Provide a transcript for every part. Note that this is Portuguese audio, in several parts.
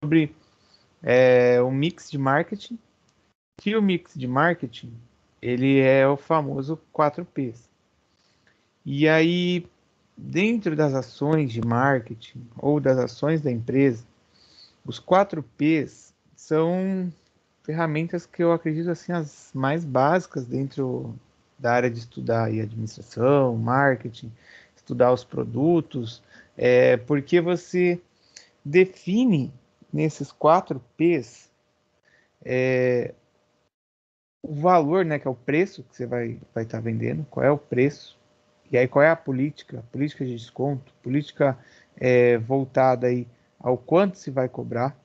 sobre o mix de marketing, que o mix de marketing, ele é o famoso 4Ps. E aí, dentro das ações de marketing ou das ações da empresa, os 4Ps são ferramentas que eu acredito assim as mais básicas dentro da área de estudar aí administração, marketing, estudar os produtos, porque você define nesses 4Ps o valor, né, que é o preço que você vai estar vendendo, qual é o preço, e aí qual é a política de desconto, política voltada aí ao quanto se vai cobrar.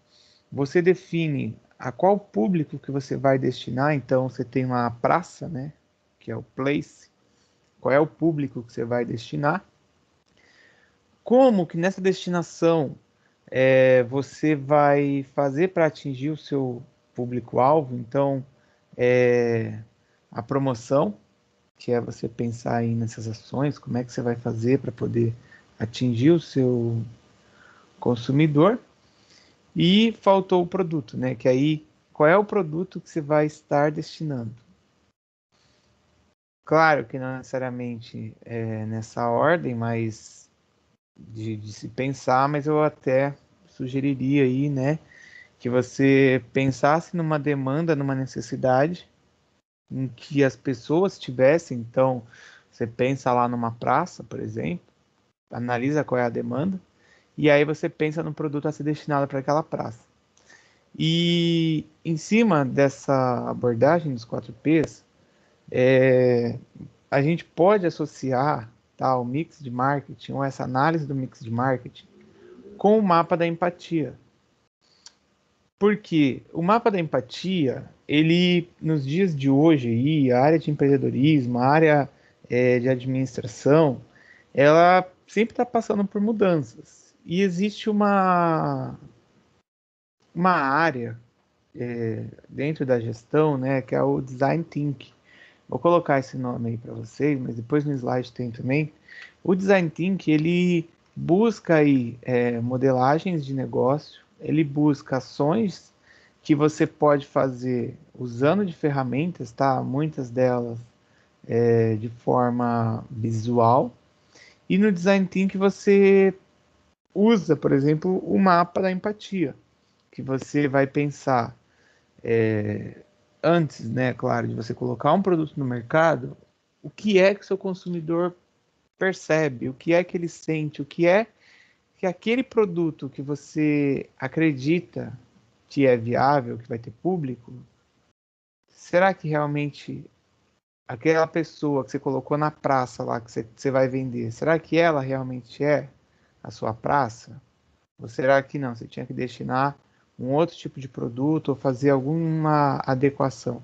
Você define a qual público que você vai destinar, então você tem uma praça, né, que é o place, qual é o público que você vai destinar, como que nessa destinação você vai fazer para atingir o seu público-alvo, então a promoção, que é você pensar aí nessas ações, como é que você vai fazer para poder atingir o seu consumidor. E faltou o produto, né? Que aí, qual é o produto que você vai estar destinando? Claro que não necessariamente nessa ordem, mas de se pensar, mas eu até sugeriria aí, né, que você pensasse numa demanda, numa necessidade em que as pessoas tivessem. Então, você pensa lá numa praça, por exemplo, analisa qual é a demanda, e aí você pensa no produto a ser destinado para aquela praça. E em cima dessa abordagem dos 4Ps, a gente pode associar o mix de marketing, ou essa análise do mix de marketing, com o mapa da empatia. Porque o mapa da empatia, ele, nos dias de hoje, aí, a área de empreendedorismo, a área de administração, ela sempre está passando por mudanças. E existe uma área dentro da gestão, né, que é o Design Thinking. Vou colocar esse nome aí para vocês, mas depois no slide tem também. O Design Thinking, ele busca aí modelagens de negócio, ele busca ações que você pode fazer usando de ferramentas, tá? Muitas delas de forma visual. E no Design Thinking você usa, por exemplo, o mapa da empatia, que você vai pensar antes, né, claro, de você colocar um produto no mercado, o que é que o seu consumidor percebe, o que é que ele sente, o que é que aquele produto que você acredita que é viável, que vai ter público, será que realmente aquela pessoa que você colocou na praça lá, que você vai vender, será que ela realmente é a sua praça? Ou será que não? Você tinha que destinar um outro tipo de produto ou fazer alguma adequação?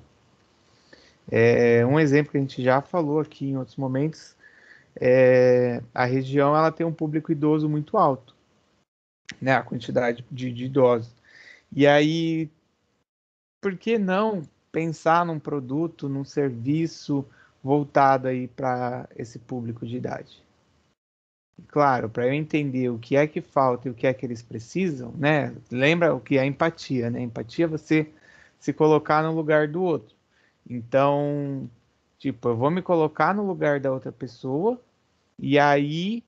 Um exemplo que a gente já falou aqui em outros momentos, a região ela tem um público idoso muito alto, né? A quantidade de idosos. E aí, por que não pensar num produto, num serviço voltado aí para esse público de idade? Claro, para eu entender o que é que falta e o que é que eles precisam, né? Lembra o que é empatia, né? Empatia é você se colocar no lugar do outro. Então, tipo, eu vou me colocar no lugar da outra pessoa e aí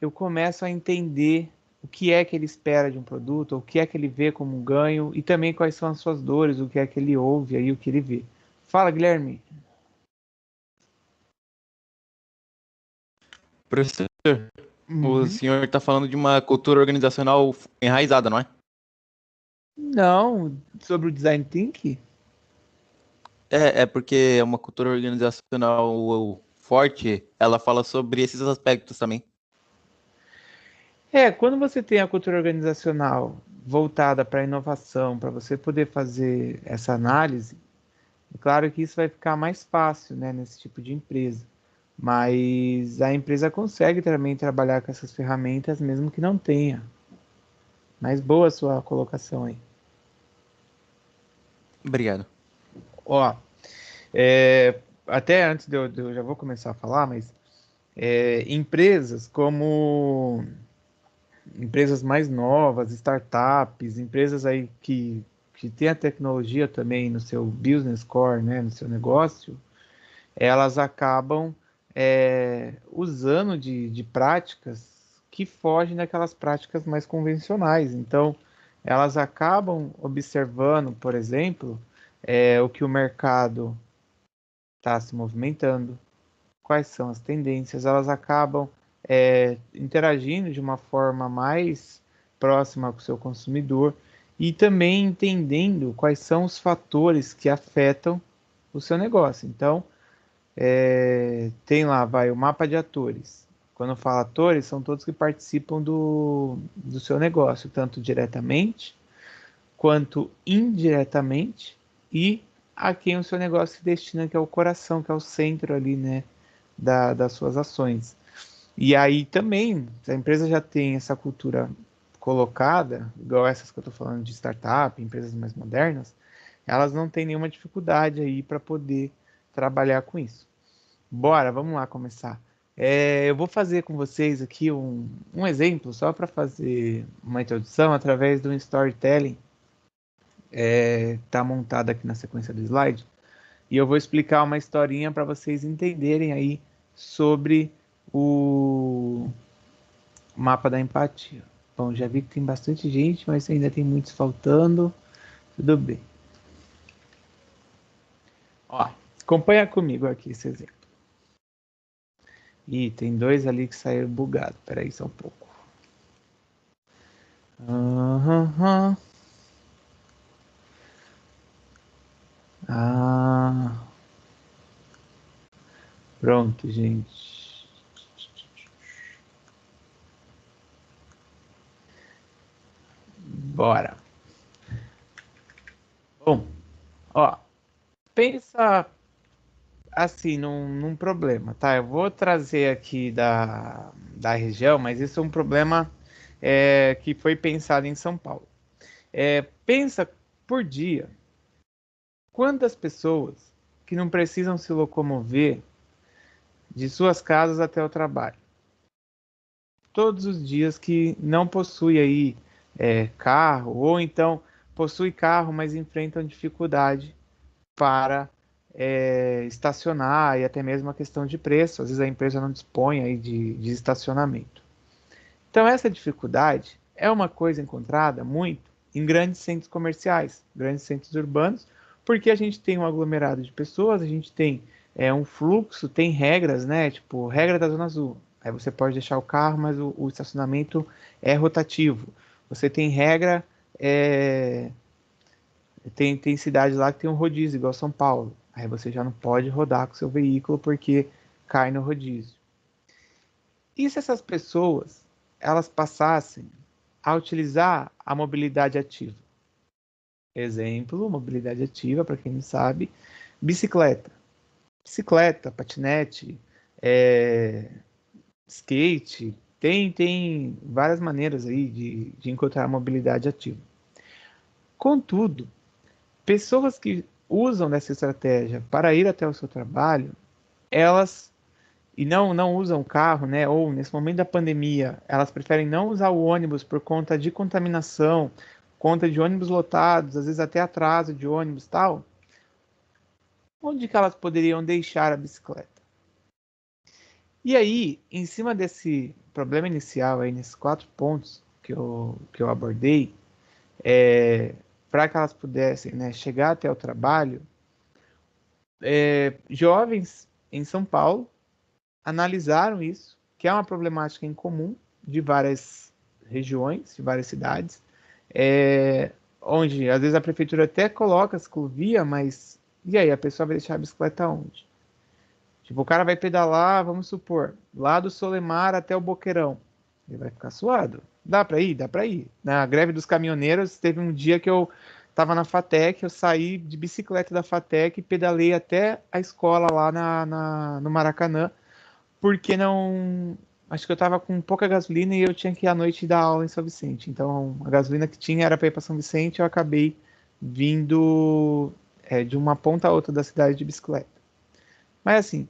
eu começo a entender o que é que ele espera de um produto, o que é que ele vê como um ganho e também quais são as suas dores, o que é que ele ouve aí, o que ele vê. Fala, Guilherme. Professor, o Uhum. senhor está falando de uma cultura organizacional enraizada, não é? Não, sobre o design thinking? É porque é uma cultura organizacional forte, ela fala sobre esses aspectos também. Quando você tem a cultura organizacional voltada para a inovação, para você poder fazer essa análise, é claro que isso vai ficar mais fácil, né, nesse tipo de empresa. Mas a empresa consegue também trabalhar com essas ferramentas, mesmo que não tenha. Mas boa a sua colocação aí. Obrigado. Ó, até antes de eu já vou começar a falar, mas empresas como empresas mais novas, startups, empresas aí que têm a tecnologia também no seu business core, né, no seu negócio, elas acabam usando de práticas que fogem daquelas práticas mais convencionais. Então, elas acabam observando, por exemplo, o que o mercado está se movimentando, quais são as tendências, elas acabam interagindo de uma forma mais próxima com o seu consumidor e também entendendo quais são os fatores que afetam o seu negócio. Então, tem lá, vai, o mapa de atores. Quando eu falo atores, são todos que participam do seu negócio, tanto diretamente quanto indiretamente, e a quem o seu negócio se destina, que é o coração, que é o centro ali, né, das suas ações. E aí também, se a empresa já tem essa cultura colocada, igual essas que eu estou falando de startup, empresas mais modernas, elas não têm nenhuma dificuldade aí para poder trabalhar com isso. Bora, vamos lá começar. Eu vou fazer com vocês aqui um exemplo, só para fazer uma introdução, através de um storytelling. Está montado aqui na sequência do slide. E eu vou explicar uma historinha para vocês entenderem aí sobre o mapa da empatia. Bom, já vi que tem bastante gente, mas ainda tem muitos faltando. Tudo bem. Ó, acompanha comigo aqui esse exemplo. Ih, tem dois ali que saíram bugados. Peraí só um pouco. Pronto, gente. Bora. Bom, ó, pensa assim num problema, tá? Eu vou trazer aqui da região, mas isso é um problema que foi pensado em São Paulo. Pensa por dia quantas pessoas que não precisam se locomover de suas casas até o trabalho. Todos os dias que não possui aí carro, ou então possui carro, mas enfrentam dificuldade para estacionar e até mesmo a questão de preço. Às vezes a empresa não dispõe aí de estacionamento. Então essa dificuldade é uma coisa encontrada muito em grandes centros comerciais, grandes centros urbanos, porque a gente tem um aglomerado de pessoas, a gente tem um fluxo, tem regras, né? Tipo, regra da Zona Azul. Aí você pode deixar o carro, mas o estacionamento é rotativo. Você tem regra, tem cidade lá que tem um rodízio, igual São Paulo. Aí você já não pode rodar com seu veículo porque cai no rodízio. E se essas pessoas elas passassem a utilizar a mobilidade ativa? Exemplo, mobilidade ativa, para quem não sabe, bicicleta. Bicicleta, patinete, skate, tem várias maneiras aí de encontrar a mobilidade ativa. Contudo, pessoas que usam dessa estratégia para ir até o seu trabalho, elas e não usam carro, né? Ou nesse momento da pandemia, elas preferem não usar o ônibus por conta de contaminação, conta de ônibus lotados, às vezes até atraso de ônibus, tal. Onde que elas poderiam deixar a bicicleta? E aí, em cima desse problema inicial aí, nesses 4 pontos que eu abordei, para que elas pudessem, né, chegar até o trabalho, jovens em São Paulo analisaram isso, que é uma problemática em comum de várias regiões, de várias cidades, onde às vezes a prefeitura até coloca a ciclovia, mas e aí, a pessoa vai deixar a bicicleta onde? Tipo, o cara vai pedalar, vamos supor, lá do Solemar até o Boqueirão. Ele vai ficar suado. Dá para ir? Dá para ir. Na greve dos caminhoneiros, teve um dia que eu estava na FATEC, eu saí de bicicleta da FATEC e pedalei até a escola lá no Maracanã, porque não. Acho que eu tava com pouca gasolina e eu tinha que ir à noite dar aula em São Vicente. Então a gasolina que tinha era para ir para São Vicente e eu acabei vindo de uma ponta a outra da cidade de bicicleta. Mas assim,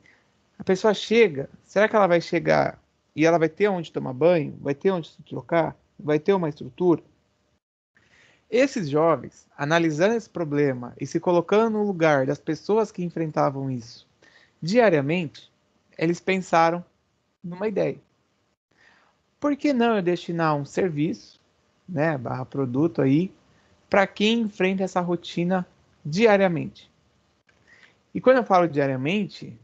a pessoa chega, será que ela vai chegar e ela vai ter onde tomar banho? Vai ter onde se trocar? vai ter uma estrutura. Esses jovens, analisando esse problema e se colocando no lugar das pessoas que enfrentavam isso diariamente, eles pensaram numa ideia. Por que não eu destinar um serviço, né, barra produto aí, para quem enfrenta essa rotina diariamente? E quando eu falo diariamente,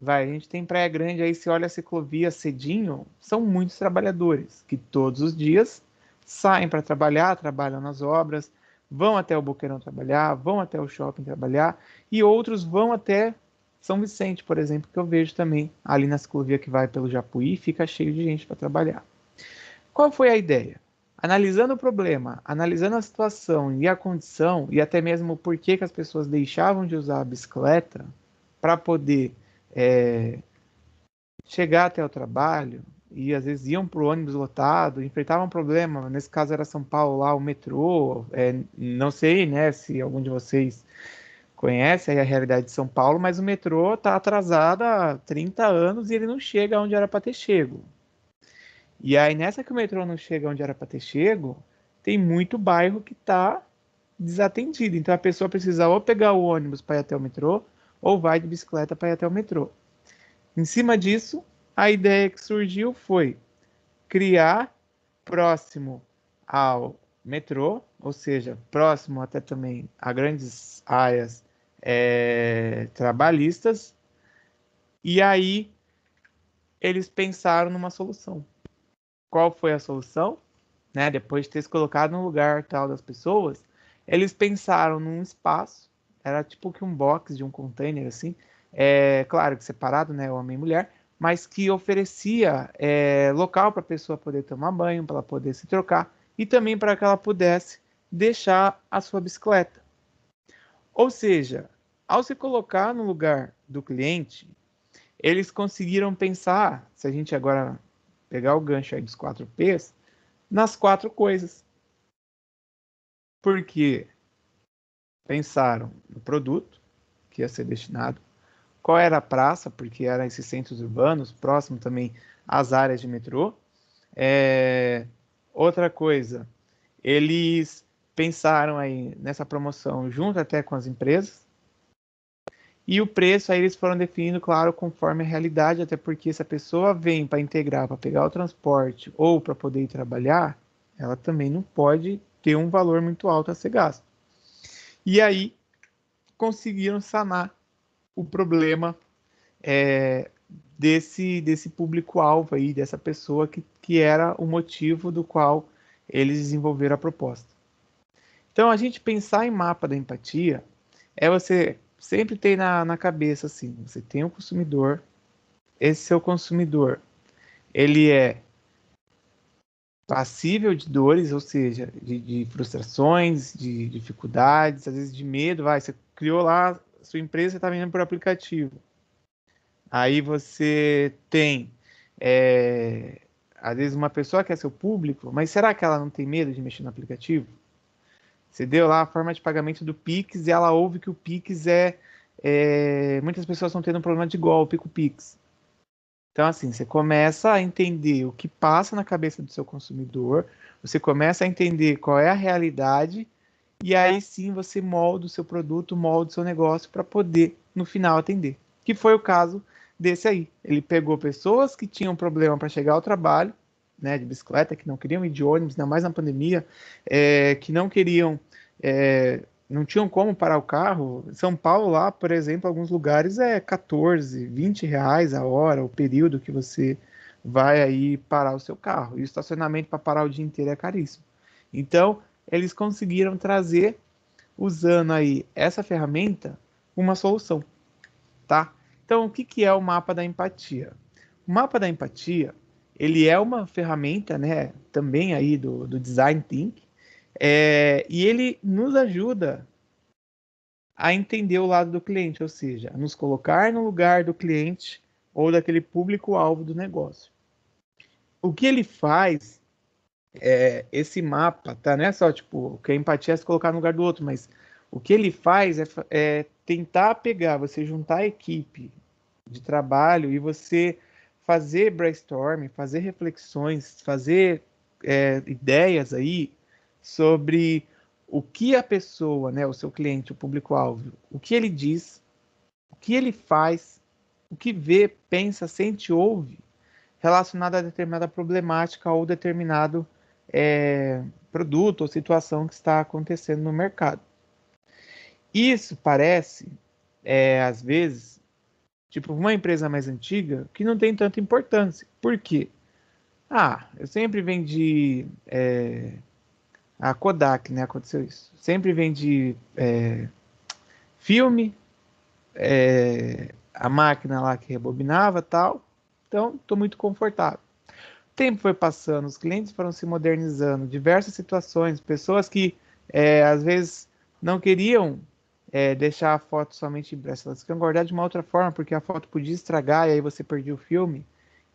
a gente tem Praia Grande aí, se olha a ciclovia cedinho, são muitos trabalhadores que todos os dias saem para trabalhar, trabalham nas obras, vão até o Boqueirão trabalhar, vão até o shopping trabalhar, e outros vão até São Vicente, por exemplo, que eu vejo também ali na ciclovia que vai pelo Japuí, fica cheio de gente para trabalhar. Qual foi a ideia? Analisando o problema, analisando a situação e a condição, e até mesmo por que as pessoas deixavam de usar a bicicleta para poder é, chegar até o trabalho, e às vezes iam para o ônibus lotado, enfrentavam um problema, nesse caso era São Paulo lá, o metrô, não sei, né, se algum de vocês conhece aí a realidade de São Paulo, mas o metrô está atrasado há 30 anos e ele não chega onde era para ter chego. E aí, nessa que o metrô não chega onde era para ter chego, tem muito bairro que está desatendido. Então, a pessoa precisa ou pegar o ônibus para ir até o metrô, ou vai de bicicleta para ir até o metrô. Em cima disso, a ideia que surgiu foi criar próximo ao metrô, ou seja, próximo até também a grandes áreas trabalhistas, e aí eles pensaram numa solução. Qual foi a solução? Né, depois de ter se colocado no lugar tal das pessoas, eles pensaram num espaço, era tipo que um box de um container assim, claro que separado, né, homem e mulher, mas que oferecia local para a pessoa poder tomar banho, para ela poder se trocar e também para que ela pudesse deixar a sua bicicleta. Ou seja, ao se colocar no lugar do cliente, eles conseguiram pensar, se a gente agora pegar o gancho aí dos 4Ps, nas 4 coisas. Porque pensaram no produto que ia ser destinado, qual era a praça, porque eram esses centros urbanos, próximo também às áreas de metrô. Outra coisa, eles pensaram aí nessa promoção junto até com as empresas, e o preço aí eles foram definindo, claro, conforme a realidade, até porque se a pessoa vem para integrar, para pegar o transporte ou para poder ir trabalhar, ela também não pode ter um valor muito alto a ser gasto. E aí conseguiram sanar o problema desse público-alvo aí, dessa pessoa que era o motivo do qual eles desenvolveram a proposta. Então, a gente pensar em mapa da empatia é você sempre ter na cabeça assim, você tem um consumidor, esse seu consumidor, ele é passível de dores, ou seja, de frustrações, de dificuldades, às vezes de medo, você criou lá, sua empresa está vendendo por aplicativo. Aí você tem, às vezes, uma pessoa que é seu público, mas será que ela não tem medo de mexer no aplicativo? Você deu lá a forma de pagamento do Pix e ela ouve que o Pix muitas pessoas estão tendo um problema de golpe com o Pix. Então, assim, você começa a entender o que passa na cabeça do seu consumidor, você começa a entender qual é a realidade, e aí sim você molda o seu produto, molda o seu negócio para poder, no final, atender. Que foi o caso desse aí. Ele pegou pessoas que tinham problema para chegar ao trabalho, né, de bicicleta, que não queriam ir de ônibus, ainda mais na pandemia, que não queriam, não tinham como parar o carro. São Paulo lá, por exemplo, alguns lugares é 14, 20 reais a hora, o período que você vai aí parar o seu carro. E o estacionamento para parar o dia inteiro é caríssimo. Então, eles conseguiram trazer, usando aí essa ferramenta, uma solução, tá? Então, o que é o mapa da empatia? O mapa da empatia, ele é uma ferramenta, né, também aí do Design Thinking, e ele nos ajuda a entender o lado do cliente, ou seja, a nos colocar no lugar do cliente ou daquele público-alvo do negócio. O que ele faz, esse mapa, tá? Não é só tipo, que a empatia é se colocar no lugar do outro, mas o que ele faz é tentar pegar, você juntar a equipe de trabalho e você fazer brainstorming, fazer reflexões, fazer ideias aí sobre o que a pessoa, né, o seu cliente, o público-alvo, o que ele diz, o que ele faz, o que vê, pensa, sente, ouve, relacionado a determinada problemática ou determinado produto ou situação que está acontecendo no mercado. Isso parece, às vezes, tipo uma empresa mais antiga que não tem tanta importância. Por quê? Eu sempre vendi a Kodak, né? Aconteceu isso. Sempre vendi filme, a máquina lá que rebobinava tal. Então, estou muito confortável. O tempo foi passando, os clientes foram se modernizando, diversas situações, pessoas que às vezes não queriam deixar a foto somente impressa, elas queriam guardar de uma outra forma, porque a foto podia estragar e aí você perdia o filme.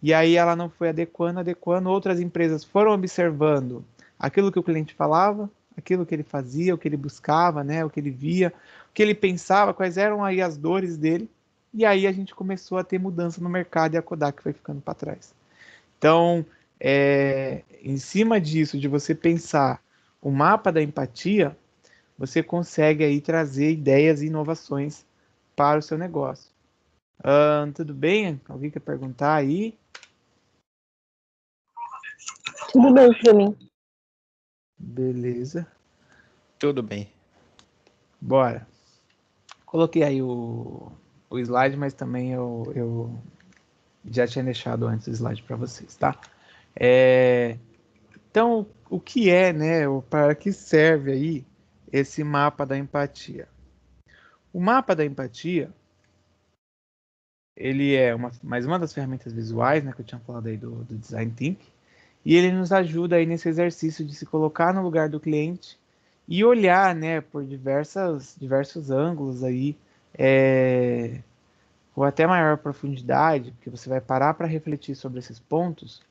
E aí ela não foi adequando. Outras empresas foram observando aquilo que o cliente falava, aquilo que ele fazia, o que ele buscava, né, o que ele via, o que ele pensava, quais eram aí as dores dele. E aí a gente começou a ter mudança no mercado e a Kodak foi ficando para trás. Então, em cima disso, de você pensar o mapa da empatia, você consegue aí trazer ideias e inovações para o seu negócio. Tudo bem? Alguém quer perguntar aí? Tudo bem para mim. Beleza. Tudo bem. Bora. Coloquei aí o slide, mas também eu já tinha deixado antes o slide para vocês, tá? Então, o que é, né? Para que serve aí esse mapa da empatia? O mapa da empatia, ele é mais uma das ferramentas visuais, né, que eu tinha falado aí do Design Thinking, e ele nos ajuda aí nesse exercício de se colocar no lugar do cliente e olhar, né, por diversos ângulos aí, com até maior profundidade, porque você vai parar para refletir sobre esses pontos,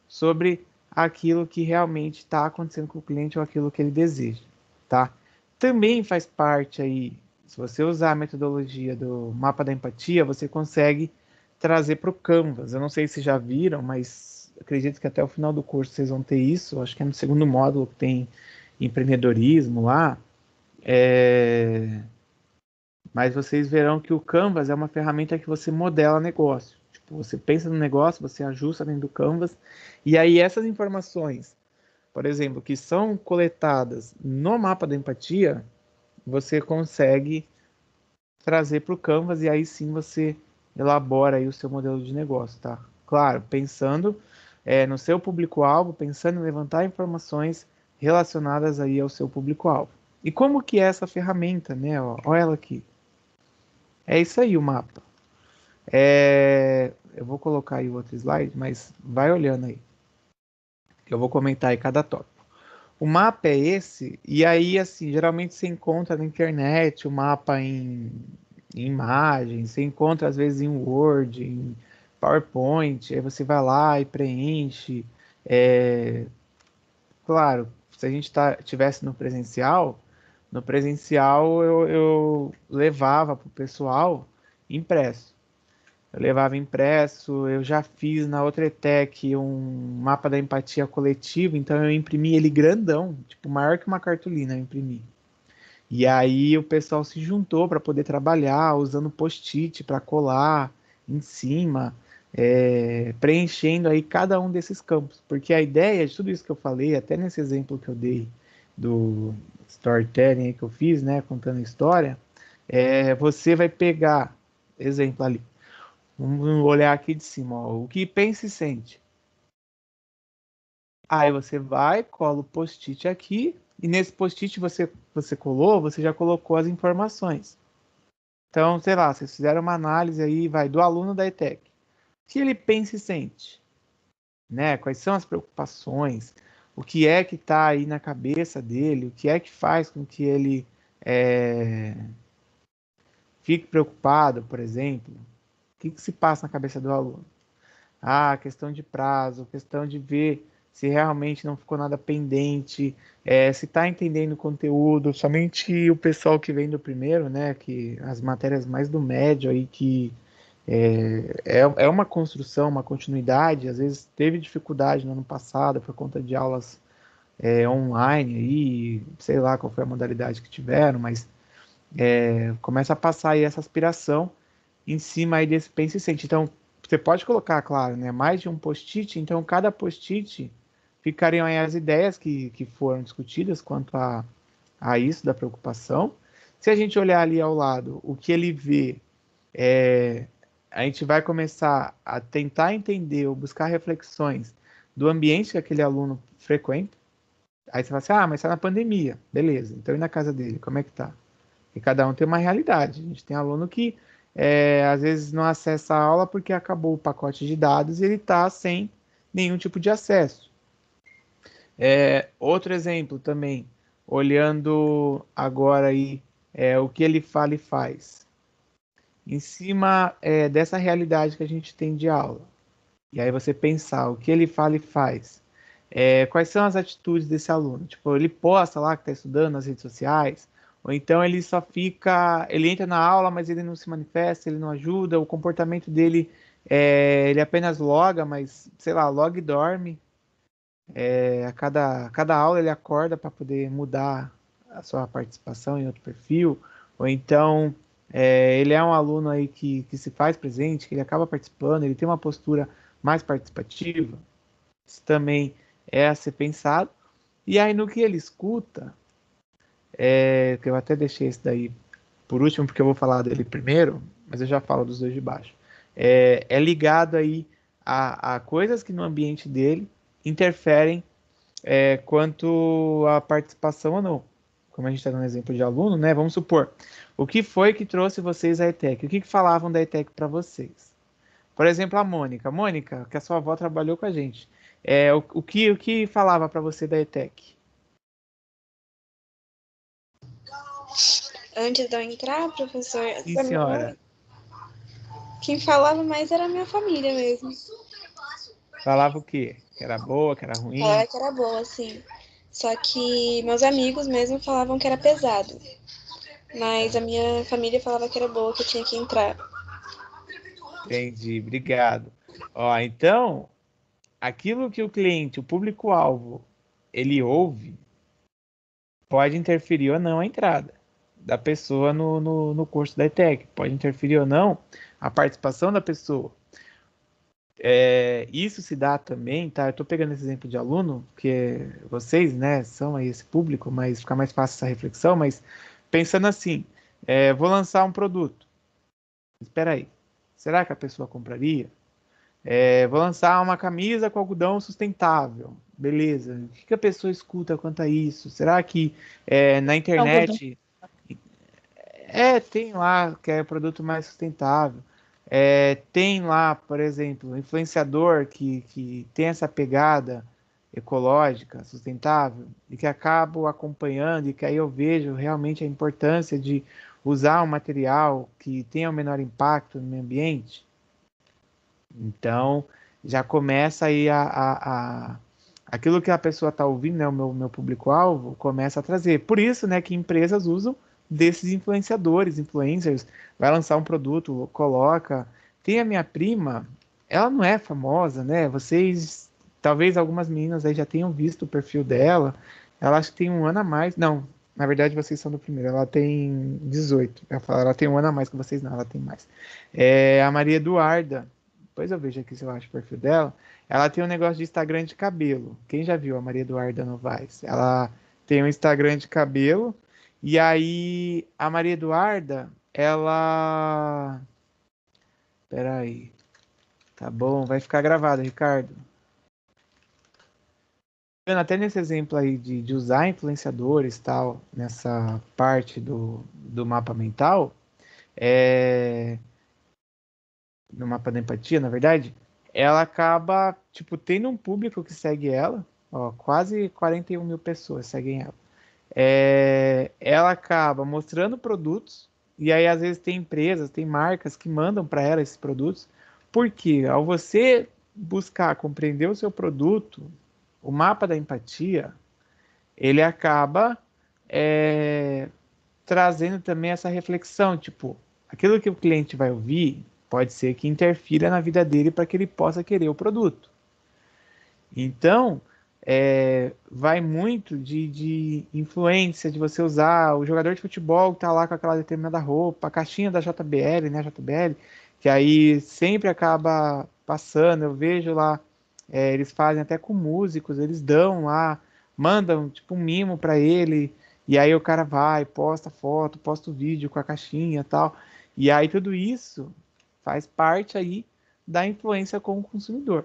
sobre aquilo que realmente está acontecendo com o cliente ou aquilo que ele deseja, tá? Também faz parte aí, se você usar a metodologia do mapa da empatia, você consegue trazer para o Canvas. Eu não sei se já viram, mas acredito que até o final do curso vocês vão ter isso. Acho que é no segundo módulo que tem empreendedorismo lá. Mas vocês verão que o Canvas é uma ferramenta que você modela negócio. Tipo, você pensa no negócio, você ajusta dentro do Canvas, e aí essas informações, por exemplo, que são coletadas no mapa da empatia, você consegue trazer para o Canvas e aí sim você elabora aí o seu modelo de negócio, tá? Claro, pensando no seu público-alvo, pensando em levantar informações relacionadas aí ao seu público-alvo. E como que é essa ferramenta, né? Olha ela aqui. É isso aí o mapa. Eu vou colocar aí o outro slide, mas vai olhando aí. Que eu vou comentar aí cada tópico. O mapa é esse, e aí, assim, geralmente você encontra na internet o mapa em imagens, você encontra às vezes em Word, em PowerPoint, aí você vai lá e preenche. Claro, se a gente tivesse no presencial eu levava para o pessoal impresso. Eu levava impresso, eu já fiz na outra ETEC um mapa da empatia coletiva, então eu imprimi ele grandão, tipo maior que uma cartolina, eu imprimi. E aí o pessoal se juntou para poder trabalhar, usando post-it para colar em cima, preenchendo aí cada um desses campos. Porque a ideia de tudo isso que eu falei, até nesse exemplo que eu dei do storytelling que eu fiz, né, contando a história, você vai pegar, exemplo ali, vamos olhar aqui de cima, ó, o que pensa e sente. Aí você vai, cola o post-it aqui, e nesse post-it você colou, você já colocou as informações. Então, sei lá, vocês fizeram uma análise aí, vai, do aluno da ETEC. O que ele pensa e sente? Né? Quais são as preocupações? O que é que está aí na cabeça dele? O que é que faz com que ele fique preocupado, por exemplo? O que se passa na cabeça do aluno? Questão de prazo, questão de ver se realmente não ficou nada pendente, se está entendendo o conteúdo, somente o pessoal que vem do primeiro, né, que as matérias mais do médio aí que É uma construção, uma continuidade. Às vezes teve dificuldade no ano passado por conta de aulas online aí, sei lá qual foi a modalidade que tiveram, mas começa a passar aí essa aspiração em cima aí desse pensa e sente. Então, você pode colocar, claro, né, mais de um post-it, então cada post-it ficariam aí as ideias que foram discutidas quanto a isso da preocupação. Se a gente olhar ali ao lado, o que ele vê, a gente vai começar a tentar entender ou buscar reflexões do ambiente que aquele aluno frequenta. Aí você fala assim, mas está na pandemia. Beleza, então e na casa dele, como é que tá? E cada um tem uma realidade. A gente tem aluno que às vezes não acessa a aula porque acabou o pacote de dados e ele está sem nenhum tipo de acesso. Outro exemplo também, olhando agora aí o que ele fala e faz. Em cima dessa realidade que a gente tem de aula. E aí você pensar o que ele fala e faz. Quais são as atitudes desse aluno? Tipo, ele posta lá que está estudando nas redes sociais, ou então ele só fica, ele entra na aula, mas ele não se manifesta, ele não ajuda, o comportamento dele, ele apenas loga, mas, sei lá, loga e dorme. A cada aula ele acorda para poder mudar a sua participação em outro perfil, ou então ele é um aluno aí que se faz presente, que ele acaba participando, ele tem uma postura mais participativa. Isso também é a ser pensado. E aí no que ele escuta, que eu até deixei esse daí por último, porque eu vou falar dele primeiro, mas eu já falo dos dois de baixo. É ligado aí a coisas que no ambiente dele interferem quanto à participação ou não. Como a gente está dando exemplo de aluno, né? Vamos supor, o que foi que trouxe vocês à ETEC? O que falavam da ETEC para vocês? Por exemplo, a Mônica. Mônica, que a sua avó trabalhou com a gente. O que falava para você da ETEC? Antes de eu entrar, professor, Sim, senhora. Quem falava mais era a minha família mesmo. Falava o quê? Que era boa, que era ruim? Falava que era boa, sim. Só que meus amigos mesmo falavam que era pesado. Mas a minha família falava que era boa, que eu tinha que entrar. Entendi, obrigado. Ó, então, aquilo que o cliente, o público-alvo, ele ouve, pode interferir ou não a entrada da pessoa no curso da ETEC. Pode interferir ou não a participação da pessoa. Isso se dá também, tá? Eu estou pegando esse exemplo de aluno, porque vocês, né, são aí esse público, mas fica mais fácil essa reflexão, mas pensando assim, vou lançar um produto. Espera aí, será que a pessoa compraria? Vou lançar uma camisa com algodão sustentável. Beleza. O que a pessoa escuta quanto a isso? Será que na internet tem lá que é produto mais sustentável? Tem lá, por exemplo, influenciador que tem essa pegada ecológica, sustentável, e que acabo acompanhando, e que aí eu vejo realmente a importância de usar um material que tenha o menor impacto no meio ambiente. Então, já começa aí aquilo que a pessoa está ouvindo, né, o meu público-alvo, começa a trazer. Por isso, né, que empresas usam desses influenciadores, influencers, vai lançar um produto, coloca. Tem a minha prima, ela não é famosa, né? Vocês, talvez algumas meninas aí já tenham visto o perfil dela. Ela acho que tem um ano a mais. Não, na verdade vocês são do primeiro. Ela tem 18. Ela tem um ano a mais que vocês, não, ela tem mais. A Maria Eduarda. Depois eu vejo aqui se eu acho o perfil dela. Ela tem um negócio de Instagram de cabelo. Quem já viu a Maria Eduarda Novaes? Ela tem um Instagram de cabelo. E aí, a Maria Eduarda, ela. Peraí. Tá bom, vai ficar gravado, Ricardo. Até nesse exemplo aí de usar influenciadores tal, nessa parte do mapa mental, no mapa da empatia, na verdade, ela acaba, tipo, tendo um público que segue ela, ó, quase 41 mil pessoas seguem ela. Ela acaba mostrando produtos, e aí às vezes tem empresas, tem marcas que mandam para ela esses produtos, porque ao você buscar compreender o seu produto, o mapa da empatia, ele acaba trazendo também essa reflexão, tipo, aquilo que o cliente vai ouvir, Pode ser que interfira na vida dele para que ele possa querer o produto. Então, vai muito de influência de você usar o jogador de futebol que está lá com aquela determinada roupa, a caixinha da JBL, né, JBL, que aí sempre acaba passando, eu vejo lá, eles fazem até com músicos, eles dão lá, mandam tipo um mimo para ele, e aí o cara vai, posta foto, posta o vídeo com a caixinha e tal, e aí tudo isso faz parte aí da influência com o consumidor.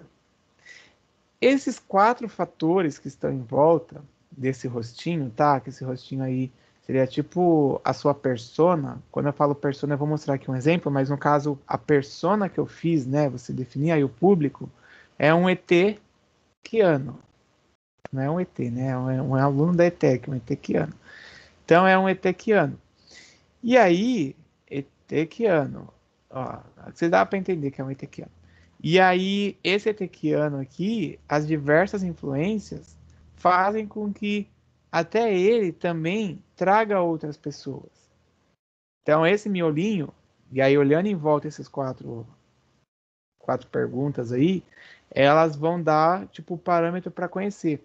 Esses 4 fatores que estão em volta desse rostinho, tá? Que esse rostinho aí seria tipo a sua persona. Quando eu falo persona, eu vou mostrar aqui um exemplo, mas no caso, a persona que eu fiz, né? Você definir aí o público, é um ET-quiano. Não é um ET, né? É um aluno da ETEC, um ET-quiano. Então, é um ET-quiano. E aí, ET-quiano, ó, você dá para entender que é um ET-quiano. E aí, esse etequiano aqui, as diversas influências fazem com que até ele também traga outras pessoas. Então, esse miolinho, e aí olhando em volta esses quatro perguntas aí, elas vão dar, tipo, parâmetro para conhecer.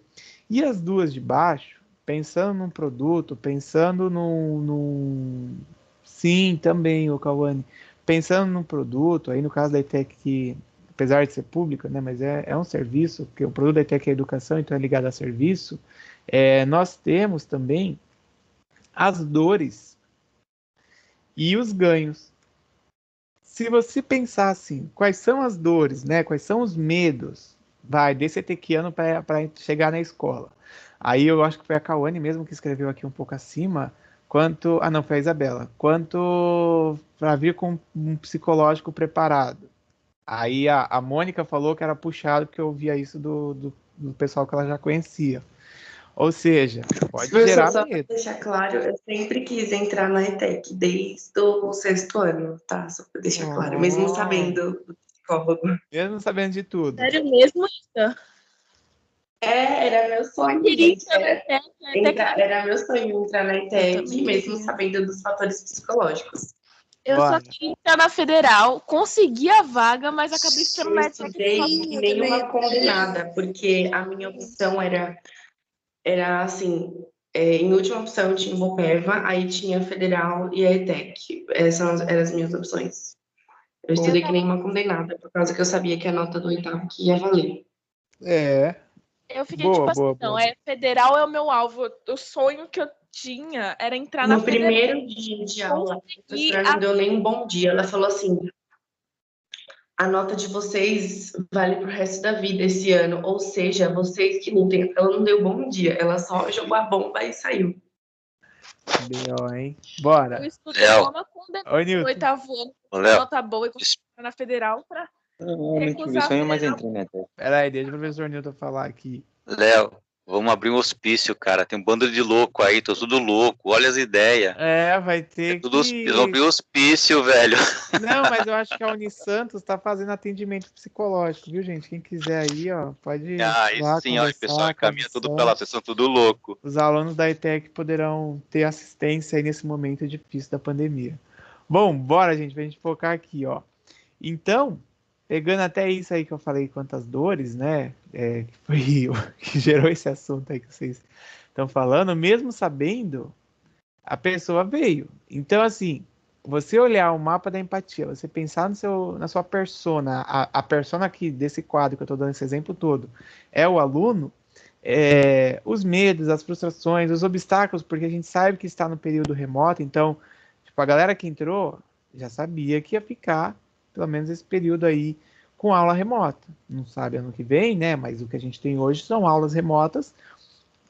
E as duas de baixo, pensando num produto, pensando num... Sim, também, o Cauane. Pensando num produto, aí no caso da ETEC que apesar de ser pública, né, mas é um serviço, porque o produto da ETEC é educação, então é ligado a serviço, nós temos também as dores e os ganhos. Se você pensar assim, quais são as dores, né, quais são os medos, desse etequiano para chegar na escola. Aí eu acho que foi a Cauane mesmo que escreveu aqui um pouco acima, quanto, não, foi a Isabela, quanto para vir com um psicológico preparado. Aí a Mônica falou que era puxado porque eu ouvia isso do pessoal que ela já conhecia. Ou seja, pode Professor, gerar só para medo. deixar claro, eu sempre quis entrar na ETEC, desde o 6º ano, tá? Só para deixar claro, mesmo Oh, sabendo do psicólogo. mesmo sabendo de tudo. Sério mesmo, Ita? Era meu Eu sonho, queria gente. entrar na ETEC, até que Era meu sonho entrar na Eu também ETEC, mesmo queria. sabendo dos fatores psicológicos. eu só Bora. queria entrar na Federal, consegui a vaga, mas acabei ficando Eu na ETEC por estudei causa que Eu nem também. uma condenada, porque a minha opção era assim, em última opção tinha o Bopeva, aí tinha a Federal e a ETEC. Essas eram as minhas opções. Eu Bom, eu estudei que nem tava, uma condenada, por causa que eu sabia que a nota do 8º que ia valer. é. eu fiquei Boa, tipo assim, boa, não, boa. Federal é o meu alvo. O sonho que eu tinha era entrar na No Federal. primeiro dia de aula, a Consegui professora não deu nem um bom dia. Ela falou assim: a nota de vocês vale pro resto da vida esse ano, ou seja, vocês que lutem. Ela não deu bom dia, ela só jogou a bomba e saiu. B.O., hein? Eu Bora. estudei igual Léo, uma condenada Oi, no Nilton. 8º ano, ô Léo, nota boa e es- consegui entrar na Federal pra Eu não tive recusar a sonho, mas Federal. entrei, né? Pera aí, deixa o professor Nilton falar aqui. Léo, vamos abrir um hospício, cara. Tem um bando de louco aí, tô tudo louco. Olha as ideias. Vai É ter tudo hospício. Vamos que... abrir um hospício, velho. Não, mas eu acho que a Unisantos está fazendo atendimento psicológico, viu, gente? Quem quiser aí, ó, pode ir Aí lá sim, ó, o pessoal conversar com a encaminha tudo pra lá, Unisantos. vocês são tudo louco. Os alunos da ETEC poderão ter assistência aí nesse momento difícil da pandemia. Bom, bora, gente, pra gente focar aqui, ó. Então, pegando até isso aí que eu falei, quantas dores, né? Que foi o que gerou esse assunto aí que vocês estão falando, mesmo sabendo, a pessoa veio. Então, assim, você olhar o mapa da empatia, você pensar na sua persona, a persona aqui desse quadro que eu estou dando esse exemplo todo, é o aluno, os medos, as frustrações, os obstáculos, porque a gente sabe que está no período remoto, então, tipo, a galera que entrou já sabia que ia ficar, pelo menos esse período aí, com aula remota. Não sabe ano que vem, né? Mas o que a gente tem hoje são aulas remotas.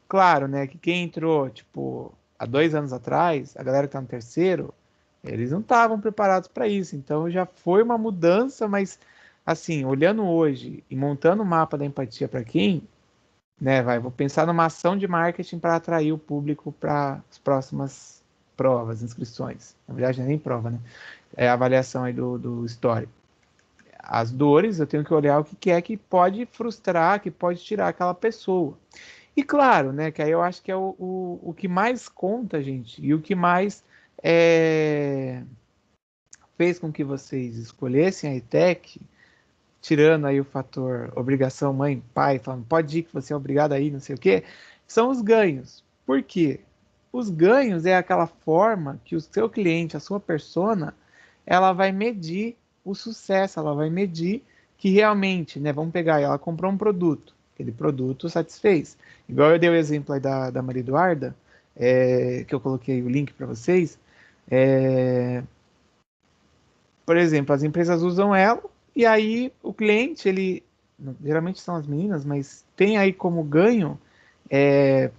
Claro, né, que quem entrou, tipo, há 2 anos atrás, a galera que tá no terceiro, eles não estavam preparados para isso. Então já foi uma mudança, mas assim, olhando hoje e montando o mapa da empatia para quem, né, vou pensar numa ação de marketing para atrair o público para as próximas provas, inscrições. Na verdade, não é nem prova, né? É a avaliação aí do histórico. As dores, eu tenho que olhar o que é que pode frustrar, que pode tirar aquela pessoa. E claro, né, que aí eu acho que é o que mais conta, gente, e o que mais fez com que vocês escolhessem a ETEC, tirando aí o fator obrigação mãe, pai, falando pode ir que você é obrigado a ir, não sei o quê, são os ganhos. Por quê? Os ganhos é aquela forma que o seu cliente, a sua persona, ela vai medir o sucesso, ela vai medir que realmente, né, vamos pegar, ela comprou um produto, aquele produto satisfez. Igual eu dei o exemplo aí da Maria Eduarda, que eu coloquei o link para vocês, por exemplo, as empresas usam ela, e aí o cliente, ele, geralmente são as meninas, mas tem aí como ganho,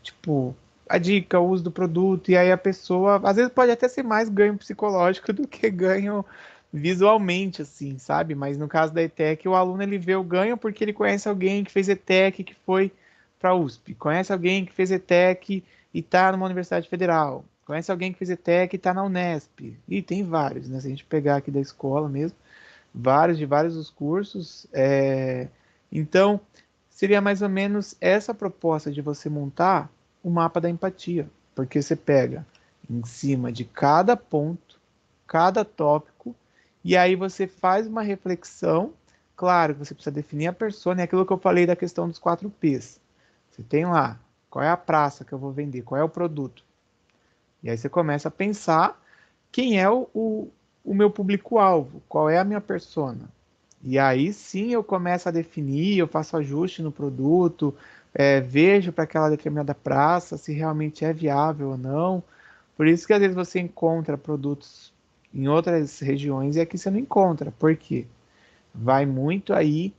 tipo, a dica, o uso do produto, e aí a pessoa, às vezes pode até ser mais ganho psicológico do que ganho visualmente, assim, sabe? Mas no caso da ETEC, o aluno ele vê o ganho porque ele conhece alguém que fez ETEC, que foi para a USP, conhece alguém que fez ETEC e está numa universidade federal, conhece alguém que fez ETEC e está na Unesp, e tem vários, né? Se a gente pegar aqui da escola mesmo, vários de vários os cursos, então seria mais ou menos essa proposta de você montar o mapa da empatia, porque você pega em cima de cada ponto, cada tópico, e aí você faz uma reflexão. Claro que você precisa definir a persona, é aquilo que eu falei da questão dos 4 P's. Você tem lá, qual é a praça que eu vou vender, qual é o produto. E aí você começa a pensar quem é o meu público-alvo, qual é a minha persona. E aí sim eu começo a definir, eu faço ajuste no produto, vejo para aquela determinada praça se realmente é viável ou não. Por isso que às vezes você encontra produtos em outras regiões e aqui você não encontra. Por quê? Vai muito aí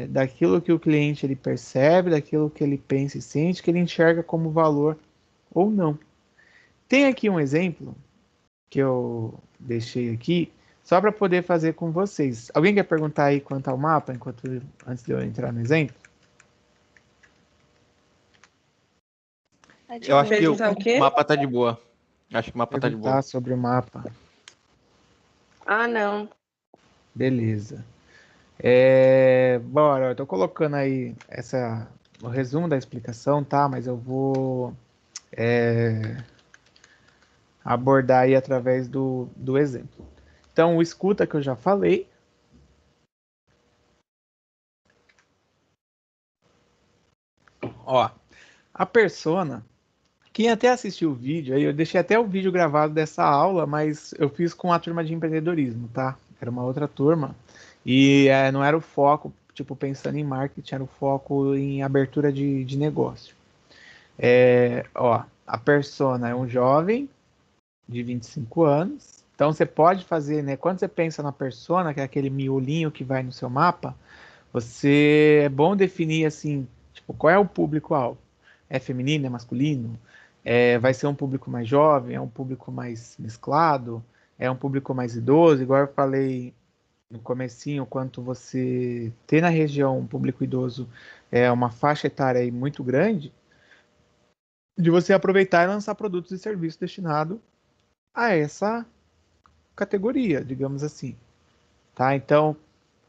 daquilo que o cliente ele percebe, daquilo que ele pensa e sente, que ele enxerga como valor ou não. Tem aqui um exemplo que eu deixei aqui, só para poder fazer com vocês. Alguém quer perguntar aí quanto ao mapa, antes de eu entrar no exemplo? Eu acho que Perguntar o o quê? mapa tá de boa. Acho que o mapa tá de boa. Perguntar sobre o mapa. Ah, não. Beleza. Bora, eu tô colocando aí o resumo da explicação, tá? Mas eu vou abordar aí através do exemplo. Então, o escuta que eu já falei. Ó, a persona, quem até assistiu o vídeo, aí eu deixei até o vídeo gravado dessa aula, mas eu fiz com a turma de empreendedorismo, tá? Era uma outra turma. E não era o foco, tipo, pensando em marketing, era o foco em abertura de negócio. Ó, a persona é um jovem de 25 anos. Então você pode fazer, né? Quando você pensa na persona, que é aquele miolinho que vai no seu mapa, é bom definir assim, tipo, qual é o público-alvo? É feminino, é masculino? Vai ser um público mais jovem? É um público mais mesclado? É um público mais idoso? Igual eu falei no comecinho, quanto você ter na região um público idoso é uma faixa etária aí muito grande, de você aproveitar e lançar produtos e serviços destinados a essa categoria, digamos assim. Tá? Então,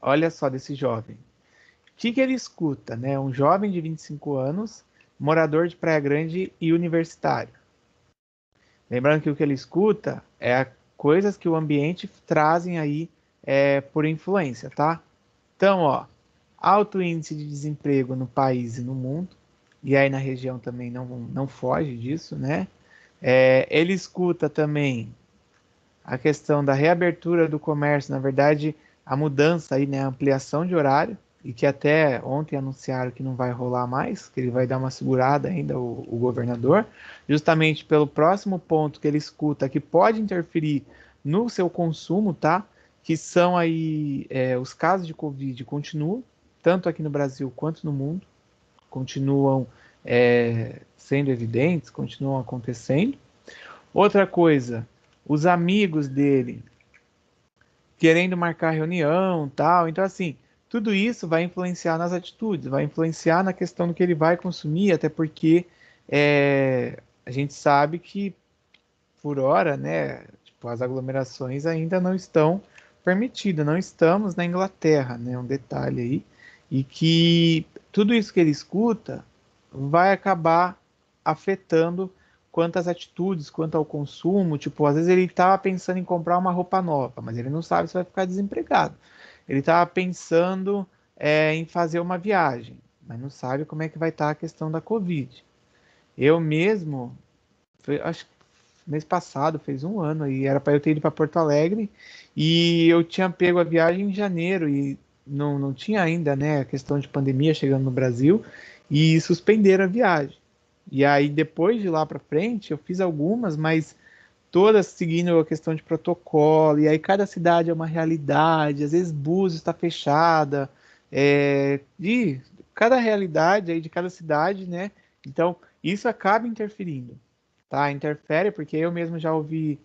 olha só desse jovem. O que ele escuta? Né? Um jovem de 25 anos, morador de Praia Grande e universitário. Lembrando que o que ele escuta é coisas que o ambiente trazem aí por influência, tá? Então, ó, alto índice de desemprego no país e no mundo, e aí na região também não foge disso, né? Ele escuta também a questão da reabertura do comércio, na verdade, a mudança aí, né, a ampliação de horário, e que até ontem anunciaram que não vai rolar mais, que ele vai dar uma segurada ainda, o governador, justamente pelo próximo ponto que ele escuta, que pode interferir no seu consumo, tá? Que são aí os casos de Covid continuam, tanto aqui no Brasil quanto no mundo, continuam sendo evidentes, continuam acontecendo. Outra coisa, os amigos dele querendo marcar reunião, tal. Então, assim, tudo isso vai influenciar nas atitudes, vai influenciar na questão do que ele vai consumir, até porque a gente sabe que, por hora, né, tipo, as aglomerações ainda não estão permitidas, não estamos na Inglaterra, né, um detalhe aí, e que tudo isso que ele escuta vai acabar afetando quanto às atitudes, quanto ao consumo. Tipo, às vezes ele estava pensando em comprar uma roupa nova, mas ele não sabe se vai ficar desempregado. Ele estava pensando em fazer uma viagem, mas não sabe como é que vai estar a questão da Covid. Eu mesmo, acho que mês passado, fez um ano, e era para eu ter ido para Porto Alegre, e eu tinha pego a viagem em janeiro, e não tinha ainda, né, a questão de pandemia chegando no Brasil, e suspenderam a viagem. E aí, depois de lá para frente, eu fiz algumas, mas todas seguindo a questão de protocolo, e aí cada cidade é uma realidade, às vezes Búzios está fechada, e cada realidade aí de cada cidade, né? Então, isso acaba interferindo, tá? Interfere porque eu mesmo já ouvi